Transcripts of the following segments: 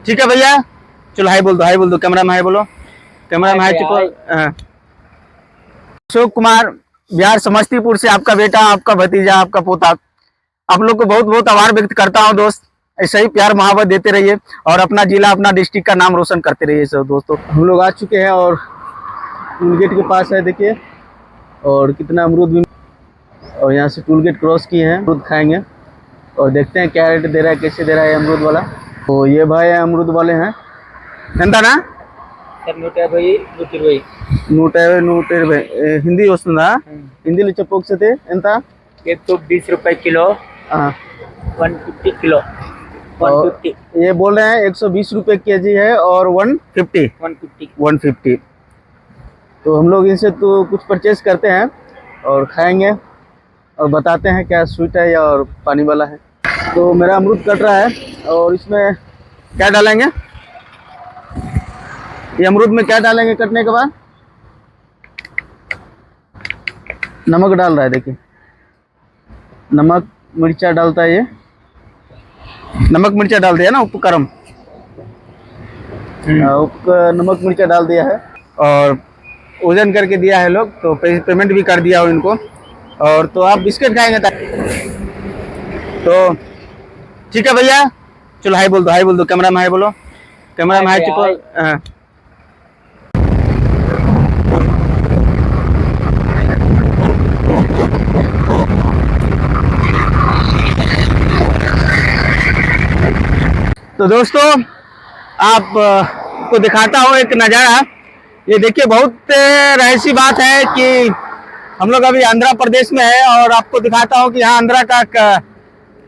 ठीक है भैया, चलो हाय बोल दो कैमरा में, हाय बोलो कैमरा में, हाय चुको। अशोक कुमार बिहार समस्तीपुर से आपका बेटा, आपका भतीजा, आपका पोता, आप लोग को बहुत बहुत आभार व्यक्त करता हूँ दोस्त। ऐसे ही प्यार मोहब्बत देते रहिए और अपना जिला, अपना डिस्ट्रिक्ट का नाम रोशन करते रहिए सब दोस्तों। हम लोग आ चुके हैं और टूल गेट के पास है, देखिए और कितना अमरूद भी, और यहाँ से टूल गेट क्रॉस किए हैं। अमरूद खाएंगे और देखते हैं क्या रेट दे रहा है, कैसे दे रहा है अमरूद वाला। तो ये भाई अमरूद वाले हैं ఎంత ना सर 150 150 हिंदी वस्तुंदा हिंदी చెప్పొకసతే ఎంత 120 रुपए किलो, 150 किलो 150। ये बोल रहे हैं 120 रुपए केजी है और 150। तो हम लोग इनसे तो कुछ परचेज करते हैं और खाएंगे और बताते हैं क्या स्वीट है या और पानी वाला है। तो मेरा अमरूद कट रहा है और इसमें क्या डालेंगे, ये अमरूद में क्या डालेंगे कटने के बाद? नमक डाल रहा है, देखिए नमक मिर्चा डालता है, ये नमक मिर्चा डाल दिया ना, उपकरम नमक मिर्चा डाल दिया है और वजन करके दिया है लोग, तो पेमेंट भी कर दिया हो इनको। और तो आप बिस्किट खाएंगे तो ठीक है भैया, चलो हाय बोल दो कैमरा में, हाय बोलो कैमरा में, हाय चुको। तो दोस्तों आप को दिखाता हूँ एक नज़ारा। ये देखिए, बहुत रहस्य बात है कि हम लोग अभी आंध्र प्रदेश में है और आपको दिखाता हूँ कि यहाँ आंध्रा का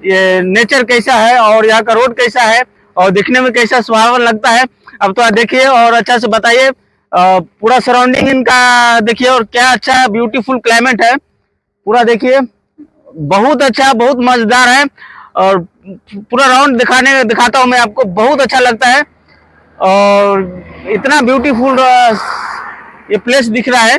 ये नेचर कैसा है और यहाँ का रोड कैसा है और दिखने में कैसा सुहावन लगता है। अब तो देखिए और अच्छा से बताइए, पूरा सराउंडिंग इनका देखिए और क्या अच्छा ब्यूटीफुल क्लाइमेट है पूरा, देखिए बहुत अच्छा, बहुत मजेदार है और पूरा राउंड दिखाता हूँ मैं आपको, बहुत अच्छा लगता है और इतना ब्यूटीफुल ये प्लेस दिख रहा है।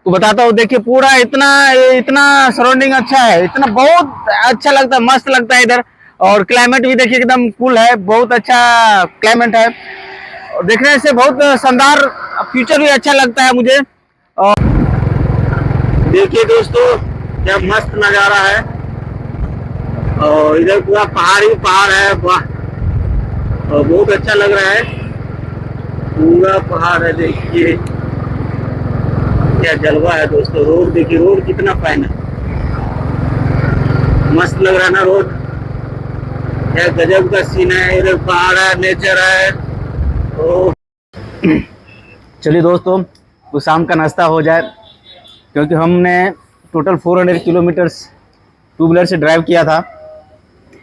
तो बताता हूँ, देखिए पूरा इतना सराउंडिंग अच्छा है, इतना बहुत अच्छा लगता है, मस्त लगता है इधर। और क्लाइमेट भी देखिए एकदम कूल है, बहुत अच्छा क्लाइमेट है और देखने से बहुत शानदार फ्यूचर भी अच्छा लगता है मुझे। और देखिए दोस्तों क्या मस्त नज़ारा है और इधर पूरा पहाड़ है, वाह और बहुत अच्छा लग रहा है, पूरा पहाड़ है, देखिए क्या जलवा है दोस्तों। रोड देखिए, रोड कितना फाइन है, मस्त लग रहा है ना रोड, क्या गजब का सीन है, इधर पहाड़ है, नेचर है। तो चलिए दोस्तों, तो शाम का नाश्ता हो जाए, क्योंकि हमने टोटल 400 किलोमीटर्स टू व्हीलर से ड्राइव किया था,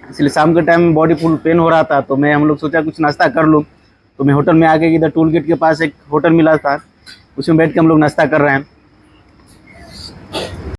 इसलिए शाम के टाइम में बॉडी फुल पेन हो रहा था। तो हम लोग सोचा कुछ नाश्ता कर लूँ, तो मैं होटल में आके इधर टोल गेट के पास एक होटल मिला था, उसमें बैठ के हम लोग नाश्ता कर रहे हैं।